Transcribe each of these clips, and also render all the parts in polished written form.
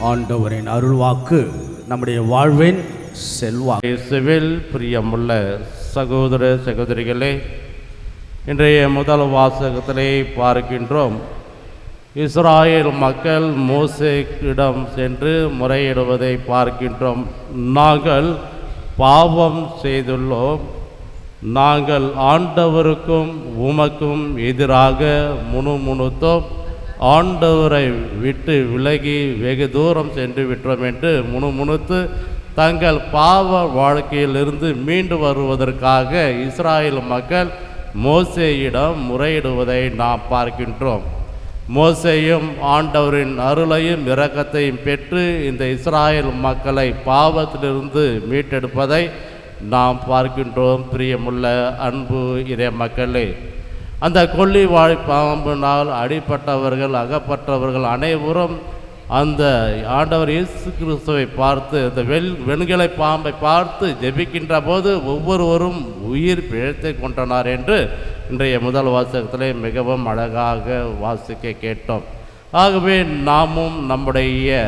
ஆண்டவரின் அருள்வாக்கு நம்முடைய வாழ்வின் செல்வாக்கு. இயேசுவில் பிரியமுள்ள சகோதர சகோதரிகளே, இன்றைய முதல் வாசகத்திலே பார்க்கின்றோம், இஸ்ராயேல் மக்கள் மோசேயிடம் சென்று முறையிடுவதை பார்க்கின்றோம். நாங்கள் பாவம் செய்துள்ளோம், நாங்கள் ஆண்டவருக்கும் உமக்கும் எதிராக முணுமுணுத்தோம், ஆண்டவரை விட்டு விலகி வெகு தூரம் சென்று விட்டோம் என்று முணுமுணுத்து தங்கள் பாவ வாழ்க்கையிலிருந்து மீண்டு வருவதற்காக இஸ்ராயேல் மக்கள் மோசேயிடம் முறையிடுவதை நாம் பார்க்கின்றோம். மோசேயும் ஆண்டவரின் அருளையும் இரக்கத்தையும் பெற்று இந்த இஸ்ராயேல் மக்களை பாவத்திலிருந்து மீட்டெடுப்பதை நாம் பார்க்கின்றோம். பிரியமுள்ள அன்பு இறை மக்களே, அந்த கொல்லிவாழ் பாம்பினால் அடிப்பட்டவர்கள், அகப்பட்டவர்கள் அனைவரும் அந்த ஆண்டவர் இயேசு கிறிஸ்துவை பார்த்து, அந்த வெண்கலை பாம்பை பார்த்து ஜெபிக்கின்ற போது ஒவ்வொருவரும் உயிர் பிழைத்து கொண்டனர் என்று இன்றைய முதல் வாசகத்திலே மிகவும் அழகாக வாசிக்க கேட்டோம். ஆகவே நாமும் நம்முடைய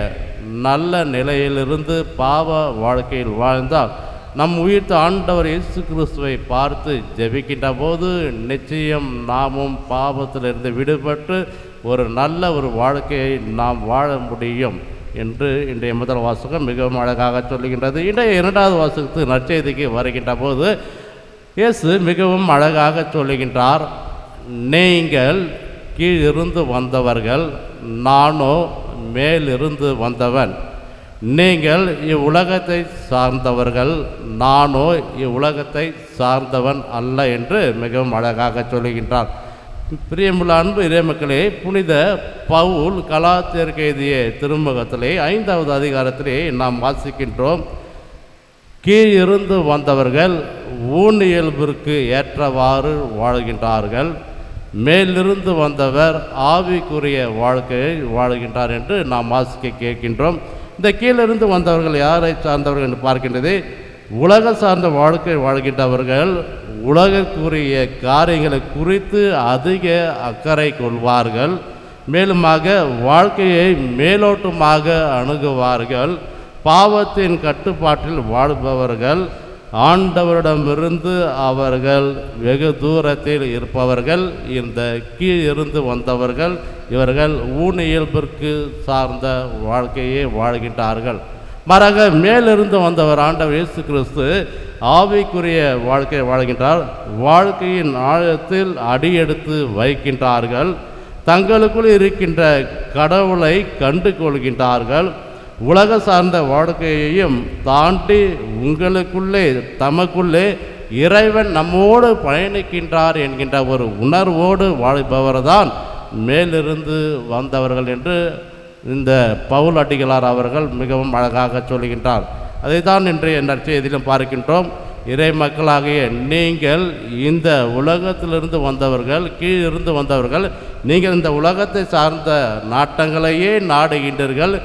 நல்ல நிலையிலிருந்து பாவ வாழ்க்கையில் வாழ்ந்தால் நம் உயிர்த்த ஆண்டவர் இயேசு கிறிஸ்துவை பார்த்து ஜெபிக்கின்ற போது நிச்சயம் நாமும் பாவத்திலிருந்து விடுபட்டு ஒரு நல்ல ஒரு வாழ்க்கையை நாம் வாழ முடியும் என்று இன்றைய முதல் வாசகம் மிகவும் அழகாக சொல்லுகின்றது. இன்றைய இரண்டாவது வாசகத்துக்கு நற்செய்திக்கு வருகின்ற போது இயேசு மிகவும் அழகாக சொல்லுகின்றார், நீங்கள் கீழிருந்து வந்தவர்கள், நானோ மேலிருந்து வந்தவன். நீங்கள் இவ்வுலகத்தை சார்ந்தவர்கள், நானோ இவ்வுலகத்தை சார்ந்தவன் அல்ல என்று மிகவும் அழகாக சொல்லுகின்றார். பிரியமுள்ள அன்பு இறைமக்களே, புனித பவுல் கலாத்தியருக்கு எழுதிய திருமுகத்திலே 5வது அதிகாரத்திலே நாம் வாசிக்கின்றோம், கீழிருந்து வந்தவர்கள் ஊனியல்பிற்கு ஏற்றவாறு வாழ்கின்றார்கள், மேலிருந்து வந்தவர் ஆவிக்குரிய வாழ்க்கையை வாழ்கின்றார் என்று நாம் வாசிக்க கேட்கின்றோம். இந்த கீழிருந்து வந்தவர்கள் யாரை சார்ந்தவர்கள் என்று பார்க்கின்றது, உலக சார்ந்த வாழ்க்கை வாழ்கின்றவர்கள் உலகக்குரிய காரியங்களை குறித்து அதிக அக்கறை கொள்வார்கள், மேலுமாக வாழ்க்கையை மேலோட்டமாக அணுகுவார்கள், பாவத்தின் கட்டுப்பாட்டில் வாழ்பவர்கள், ஆண்டவரிடமிருந்து அவர்கள் வெகு தூரத்தில் இருப்பவர்கள். இந்த கீழிருந்து வந்தவர்கள் இவர்கள் ஊனியல்பிற்கு சார்ந்த வாழ்க்கையை வாழ்கின்றார்கள். மாறாக மேலிருந்து வந்தவர் ஆண்டவர் இயேசு கிறிஸ்து ஆவிக்குரிய வாழ்க்கையை வாழ்கின்றார். வாழ்க்கையின் ஆழத்தில் அடியெடுத்து வைக்கின்றார்கள், தங்களுக்குள் இருக்கின்ற கடவுளை கண்டு கொள்கின்றார்கள், உலக சார்ந்த வாழ்க்கையையும் தாண்டி உங்களுக்குள்ளே தமக்குள்ளே இறைவன் நம்மோடு பயணிக்கின்றார் என்கின்ற ஒரு உணர்வோடு வாழ்பவர்தான் மேலிருந்து வந்தவர்கள் என்று இந்த பவுல் அடிகளார் அவர்கள் மிகவும் அழகாக சொல்கின்றார். அதை தான் இன்றைய நற்செய்தியிலும் பார்க்கின்றோம். இறை மக்களாகிய நீங்கள் இந்த உலகத்திலிருந்து வந்தவர்கள், கீழிருந்து வந்தவர்கள், நீங்கள் இந்த உலகத்தை சார்ந்த நாட்டங்களையே நாடுகின்றீர்கள்,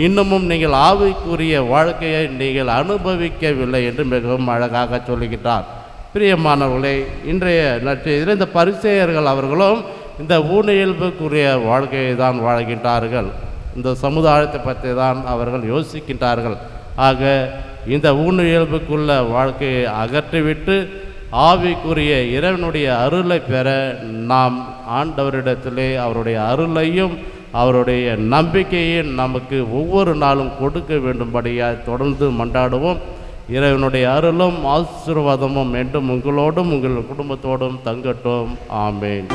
இன்னமும் நீங்கள் ஆவிக்குரிய வாழ்க்கையை நீங்கள் அனுபவிக்கவில்லை என்று மிகவும் அழகாக சொல்லுகின்றார். பிரியமானவர்களே, இன்றைய நற்செய்தியில் இந்த பரிசேயர்கள் அவர்களும் இந்த ஊனியல்புக்குரிய வாழ்க்கையை தான் வாழ்கின்றார்கள். இந்த சமுதாயத்தை பற்றி தான் அவர்கள் யோசிக்கின்றார்கள். ஆக இந்த ஊனியல்புக்குள்ள வாழ்க்கையை அகற்றிவிட்டு ஆவிக்குரிய இறைவனுடைய அருளை பெற நாம் ஆண்டவரிடத்திலே அவருடைய அருளையும் அவருடைய நம்பிக்கையும் நமக்கு ஒவ்வொரு நாளும் கொடுக்க வேண்டும்படியாக தொடர்ந்து மன்றாடுவோம். இறைவனுடைய அருளும் ஆசீர்வாதமும் என்றும் உங்களோடும் உங்கள் குடும்பத்தோடும் தங்கட்டும். ஆமேன்.